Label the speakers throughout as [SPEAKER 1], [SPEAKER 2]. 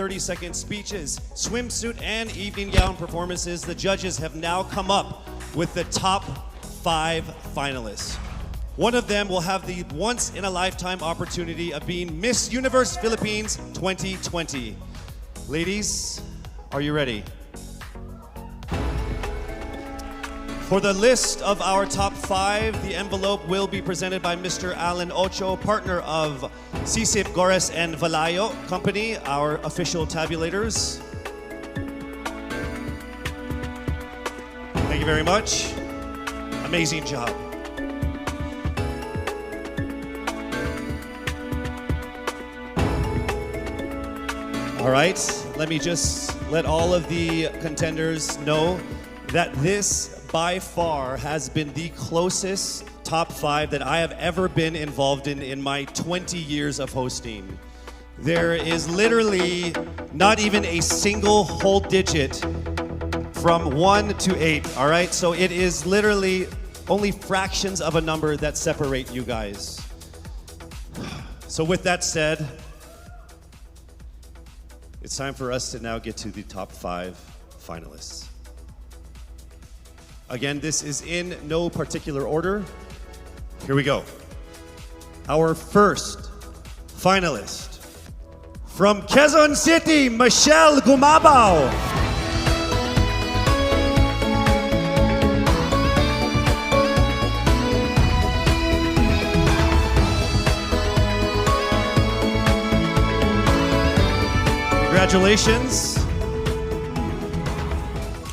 [SPEAKER 1] 30-second speeches, swimsuit and evening gown performances, the judges have now come up with the top 5 finalists. One of them will have the once-in-a-lifetime opportunity of being Miss Universe Philippines 2020. Ladies, are you ready? For the list of our top 5, the envelope will be presented by Mr. Alan Ocho, partner of Sisip, Gores, and Valayo Company, our official tabulators. Thank you very much. Amazing job. All right, let me just let all of the contenders know that this by far has been the closest top 5 that I have ever been involved in my 20 years of hosting. There is literally not even a single whole digit from 1 to 8, all right? So it is literally only fractions of a number that separate you guys. So with that said, it's time for us to now get to the top 5 finalists. Again, this is in no particular order. Here we go. Our first finalist from Quezon City, Michelle Gumabao. Congratulations.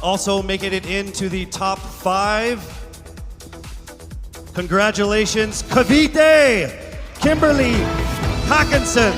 [SPEAKER 1] Also making it into the top 5. Congratulations, Cavite, Kimberly Hackinson.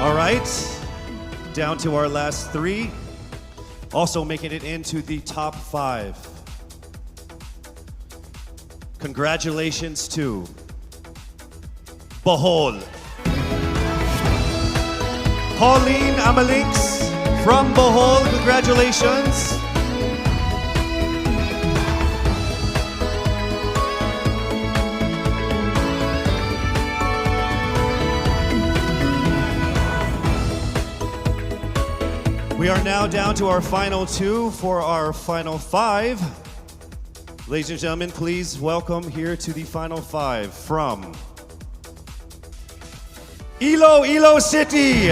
[SPEAKER 1] All right, down to our last 3. Also making it into the top 5. Congratulations to Bohol. Pauline Amalinks from Bohol, congratulations. We are now down to our final 2 for our final 5. Ladies and gentlemen, please welcome here to the final 5 from Iloilo City,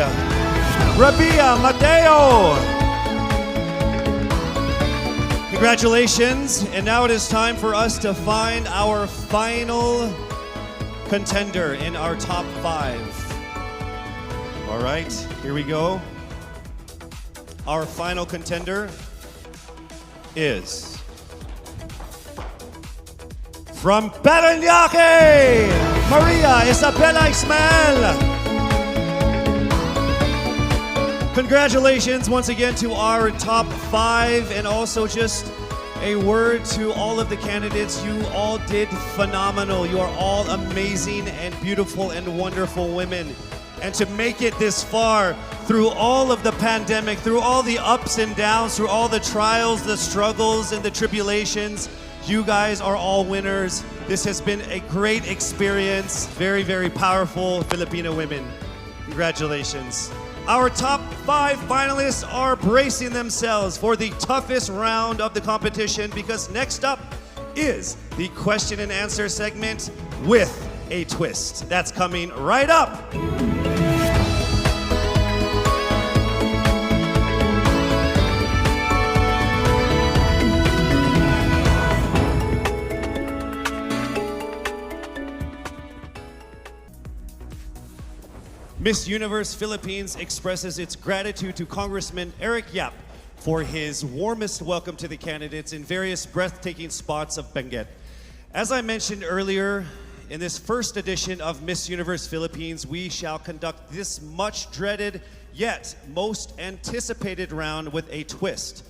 [SPEAKER 1] Rabia Mateo. Congratulations, and now it is time for us to find our final contender in our top 5. All right, here we go. Our final contender is from Parañaque, Maria Isabela Ismael. Congratulations once again to our top 5, and also just a word to all of the candidates. You all did phenomenal. You are all amazing and beautiful and wonderful women. And to make it this far through all of the pandemic, through all the ups and downs, through all the trials, the struggles, and the tribulations, you guys are all winners. This has been a great experience. Very, very powerful Filipino women. Congratulations. Our top 5 finalists are bracing themselves for the toughest round of the competition, because next up is the question and answer segment with a twist. That's coming right up. Miss Universe Philippines expresses its gratitude to Congressman Eric Yap for his warmest welcome to the candidates in various breathtaking spots of Benguet. As I mentioned earlier, in this first edition of Miss Universe Philippines, we shall conduct this much dreaded yet most anticipated round with a twist.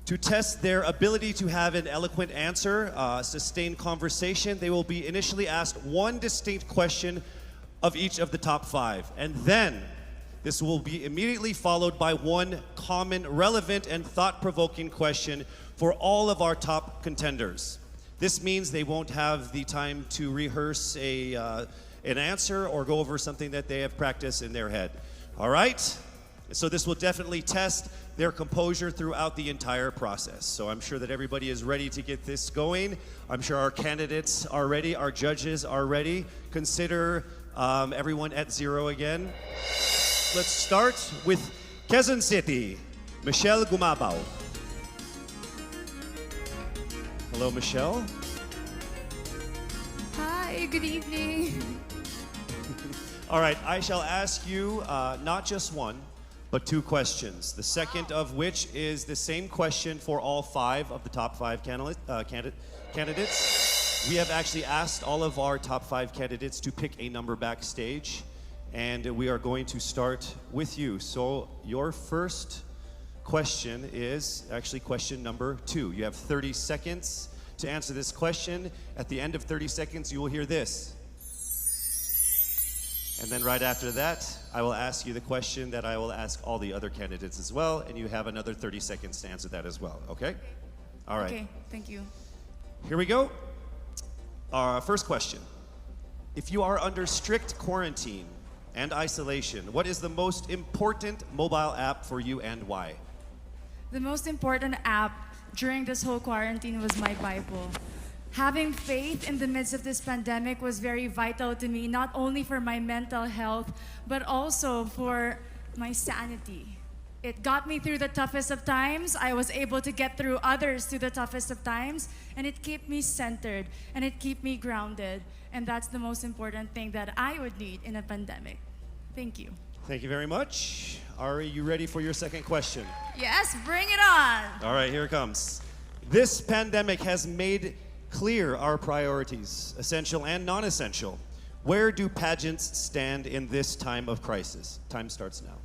[SPEAKER 1] To test their ability to have an eloquent answer, sustained conversation, they will be initially asked one distinct question of each of the top 5. And then this will be immediately followed by one common, relevant, and thought-provoking question for all of our top contenders. This means they won't have the time to rehearse an answer or go over something that they have practiced in their head. All right? So this will definitely test their composure throughout the entire process. So I'm sure that everybody is ready to get this going. I'm sure our candidates are ready, our judges are ready. Consider everyone at zero again. Let's start with Quezon City, Michelle Gumabao. Hello, Michelle.
[SPEAKER 2] Hi, good evening.
[SPEAKER 1] All right, I shall ask you not just one, but two questions. The second of which is the same question for all five of the top five candidates. We have actually asked all of our top five candidates to pick a number backstage, and we are going to start with you. So your first question is actually question number 2. You have 30 seconds to answer this question. At the end of 30 seconds, you will hear this. And then right after that, I will ask you the question that I will ask all the other candidates as well, and you have another 30 seconds to answer that as well, okay? All right.
[SPEAKER 2] Okay, thank you.
[SPEAKER 1] Here we go. Our first question. If you are under strict quarantine and isolation, what is the most important mobile app for you and why?
[SPEAKER 2] The most important app during this whole quarantine was my Bible. Having faith in the midst of this pandemic was very vital to me, not only for my mental health, but also for my sanity. It got me through the toughest of times. I was able to get through others through the toughest of times, and it kept me centered, and it kept me grounded. And that's the most important thing that I would need in a pandemic. Thank you.
[SPEAKER 1] Thank you very much. Are you ready for your second question?
[SPEAKER 2] Yes, bring it on.
[SPEAKER 1] All right, here it comes. This pandemic has made clear our priorities, essential and non-essential. Where do pageants stand in this time of crisis? Time starts now.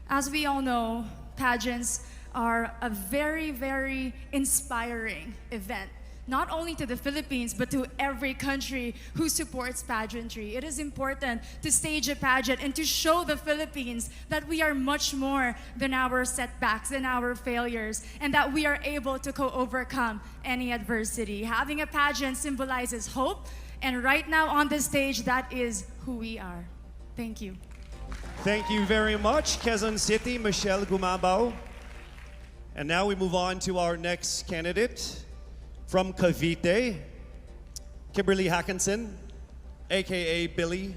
[SPEAKER 2] As we all know, pageants are a very, very inspiring event, not only to the Philippines, but to every country who supports pageantry. It is important to stage a pageant and to show the Philippines that we are much more than our setbacks, than our failures, and that we are able to overcome any adversity. Having a pageant symbolizes hope, and right now on the stage, that is who we are. Thank you.
[SPEAKER 1] Thank you very much, Quezon City, Michelle Gumabao. And now we move on to our next candidate. From Cavite, Kimberly Hackinson, aka Billy.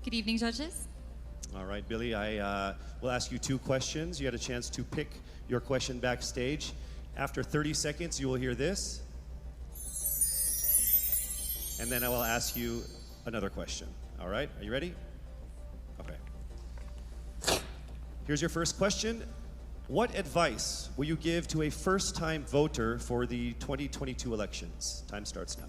[SPEAKER 3] Good evening, judges.
[SPEAKER 1] All right, Billy, I will ask you two questions. You had a chance to pick your question backstage. After 30 seconds, you will hear this. And then I will ask you another question. All right, are you ready? Okay. Here's your first question. What advice will you give to a first-time voter for the 2022 elections? Time starts now.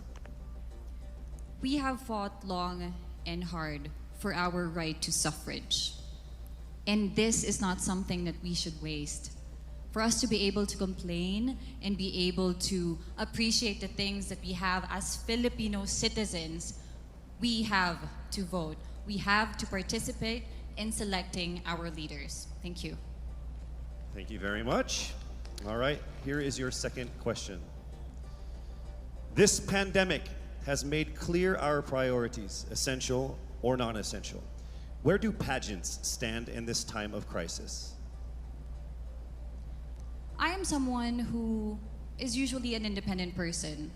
[SPEAKER 3] We have fought long and hard for our right to suffrage. And this is not something that we should waste. For us to be able to complain and be able to appreciate the things that we have as Filipino citizens, we have to vote. We have to participate in selecting our leaders. Thank you.
[SPEAKER 1] Thank you very much. All right, here is your second question. This pandemic has made clear our priorities, essential or non-essential. Where do pageants stand in this time of crisis?
[SPEAKER 3] I am someone who is usually an independent person.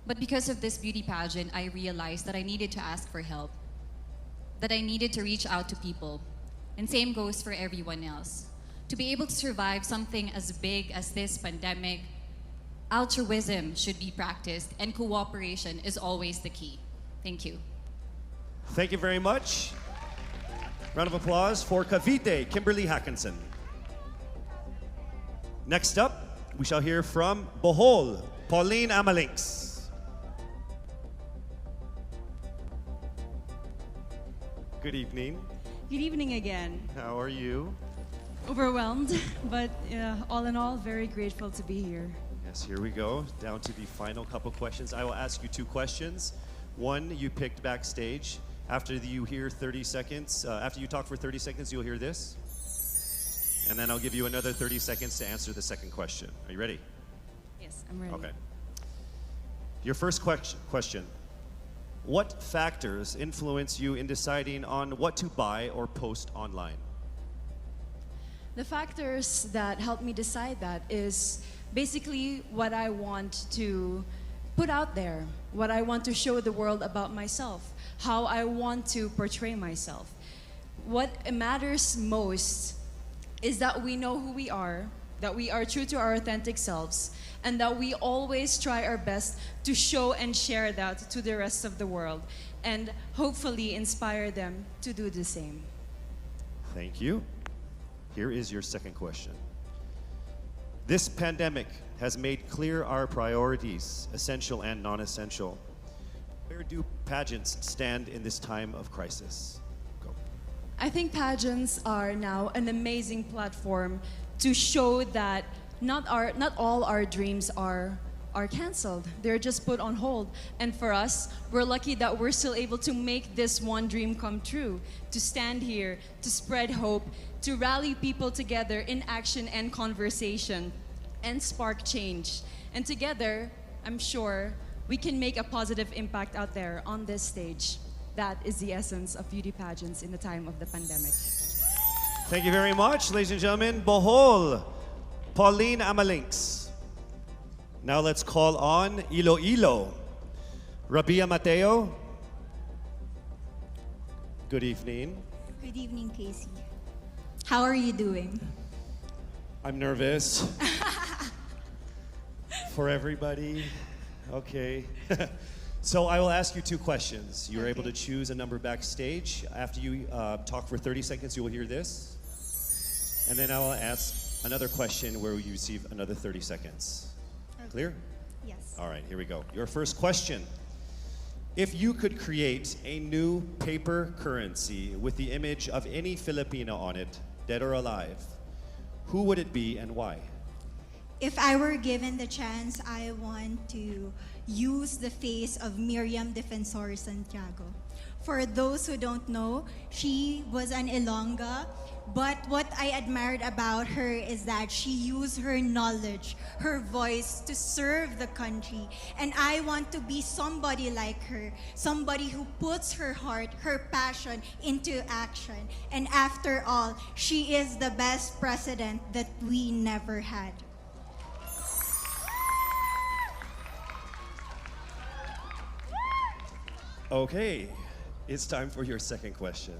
[SPEAKER 3] But because of this beauty pageant, I realized that I needed to ask for help, that I needed to reach out to people. And same goes for everyone else. To be able to survive something as big as this pandemic, altruism should be practiced and cooperation is always the key. Thank you.
[SPEAKER 1] Thank you very much. Round of applause for Cavite, Kimberly Hackinson. Next up, we shall hear from Bohol, Pauline Amalinks. Good evening.
[SPEAKER 4] Good evening again.
[SPEAKER 1] How are you?
[SPEAKER 4] Overwhelmed, but all in all, very grateful to be here.
[SPEAKER 1] Yes, here we go. Down to the final couple questions. I will ask you two questions. One, you picked backstage. After you hear 30 seconds, after you talk for 30 seconds, you'll hear this. And then I'll give you another 30 seconds to answer the second question. Are you ready?
[SPEAKER 4] Yes, I'm ready.
[SPEAKER 1] Okay. Your first question. What factors influence you in deciding on what to buy or post online?
[SPEAKER 4] The factors that help me decide that is basically what I want to put out there, what I want to show the world about myself, how I want to portray myself. What matters most is that we know who we are, that we are true to our authentic selves, and that we always try our best to show and share that to the rest of the world, and hopefully inspire them to do the same.
[SPEAKER 1] Thank you. Here is your second question. This pandemic has made clear our priorities, essential and non-essential. Where do pageants stand in this time of crisis? Go.
[SPEAKER 4] I think pageants are now an amazing platform to show that not all our dreams are canceled. They're just put on hold. And for us, we're lucky that we're still able to make this one dream come true, to stand here, to spread hope, to rally people together in action and conversation, and spark change. And together, I'm sure, we can make a positive impact out there on this stage. That is the essence of beauty pageants in the time of the pandemic.
[SPEAKER 1] Thank you very much, ladies and gentlemen. Bohol, Pauline Amalinks. Now let's call on Iloilo, Rabia Mateo. Good evening.
[SPEAKER 5] Good evening, Casey. How are you doing?
[SPEAKER 1] I'm nervous. For everybody. Okay. So I will ask you two questions. You're able to choose a number backstage. After you talk for 30 seconds, you will hear this. And then I will ask another question where you receive another 30 seconds. Clear?
[SPEAKER 5] Yes.
[SPEAKER 1] All right, here we go. Your first question. If you could create a new paper currency with the image of any Filipino on it, dead or alive, who would it be and why?
[SPEAKER 5] If I were given the chance, I want to use the face of Miriam Defensor Santiago. For those who don't know, she was an Ilongga, but what I admired about her is that she used her knowledge, her voice to serve the country. And I want to be somebody like her, somebody who puts her heart, her passion into action. And after all, she is the best president that we never had.
[SPEAKER 1] Okay, it's time for your second question.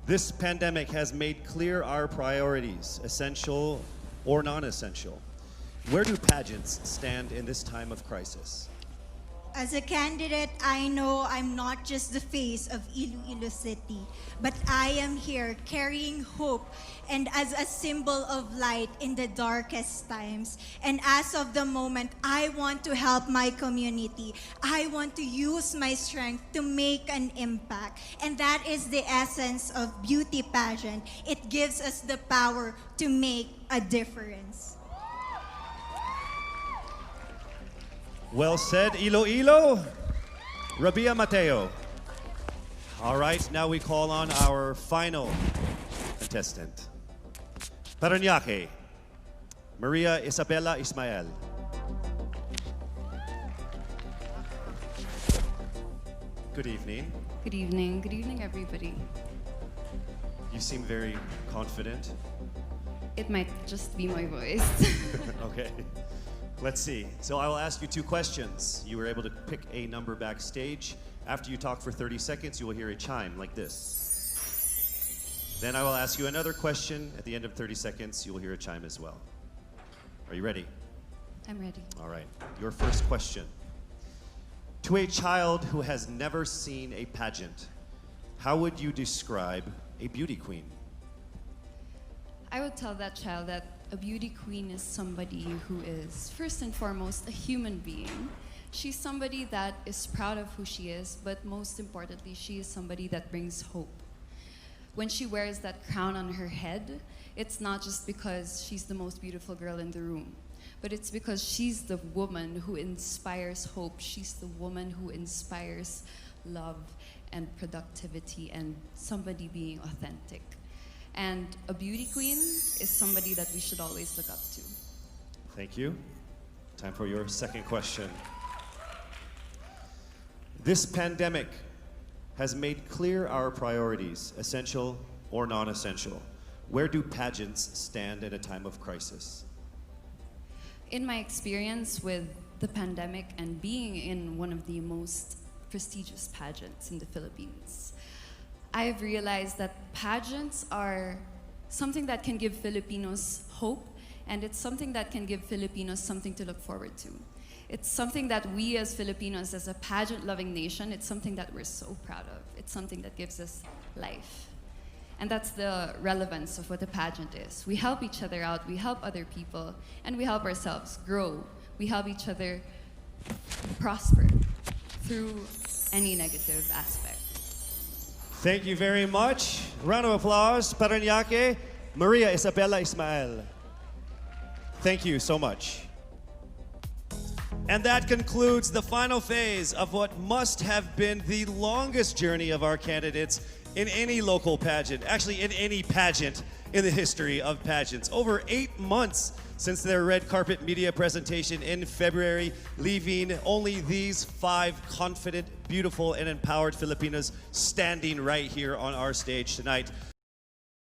[SPEAKER 1] This pandemic has made clear our priorities, essential or non-essential. Where do pageants stand in this time of crisis?
[SPEAKER 5] As a candidate, I know I'm not just the face of Iloilo City, but I am here carrying hope and as a symbol of light in the darkest times. And as of the moment, I want to help my community. I want to use my strength to make an impact. And that is the essence of beauty pageant. It gives us the power to make a difference.
[SPEAKER 1] Well said, Iloilo. Rabia Mateo. All right, now we call on our final contestant. Parañaque, Maria Isabella Ismael. Good evening.
[SPEAKER 6] Good evening. Good evening, everybody.
[SPEAKER 1] You seem very confident.
[SPEAKER 6] It might just be my voice.
[SPEAKER 1] Okay. Let's see. So I will ask you two questions. You were able to pick a number backstage. After you talk for 30 seconds, you will hear a chime like this. Then I will ask you another question. At the end of 30 seconds, you will hear a chime as well. Are you ready?
[SPEAKER 6] I'm ready.
[SPEAKER 1] All right. Your first question. To a child who has never seen a pageant, how would you describe a beauty queen?
[SPEAKER 6] I would tell that child that a beauty queen is somebody who is, first and foremost, a human being. She's somebody that is proud of who she is, but most importantly, she is somebody that brings hope. When she wears that crown on her head, it's not just because she's the most beautiful girl in the room, but it's because she's the woman who inspires hope. She's the woman who inspires love and productivity and somebody being authentic. And a beauty queen is somebody that we should always look up to.
[SPEAKER 1] Thank you. Time for your second question. This pandemic has made clear our priorities, essential or non-essential. Where do pageants stand at a time of crisis?
[SPEAKER 6] In my experience with the pandemic and being in one of the most prestigious pageants in the Philippines, I've realized that pageants are something that can give Filipinos hope, and it's something that can give Filipinos something to look forward to. It's something that we as Filipinos, as a pageant-loving nation, it's something that we're so proud of. It's something that gives us life. And that's the relevance of what a pageant is. We help each other out, we help other people, and we help ourselves grow. We help each other prosper through any negative aspect.
[SPEAKER 1] Thank you very much. Round of applause, Paranaque, Maria Isabella Ismael. Thank you so much. And that concludes the final phase of what must have been the longest journey of our candidates in any local pageant, actually in any pageant in the history of pageants. Over 8 months since their red carpet media presentation in February, leaving only these 5 confident, beautiful, and empowered Filipinas standing right here on our stage tonight.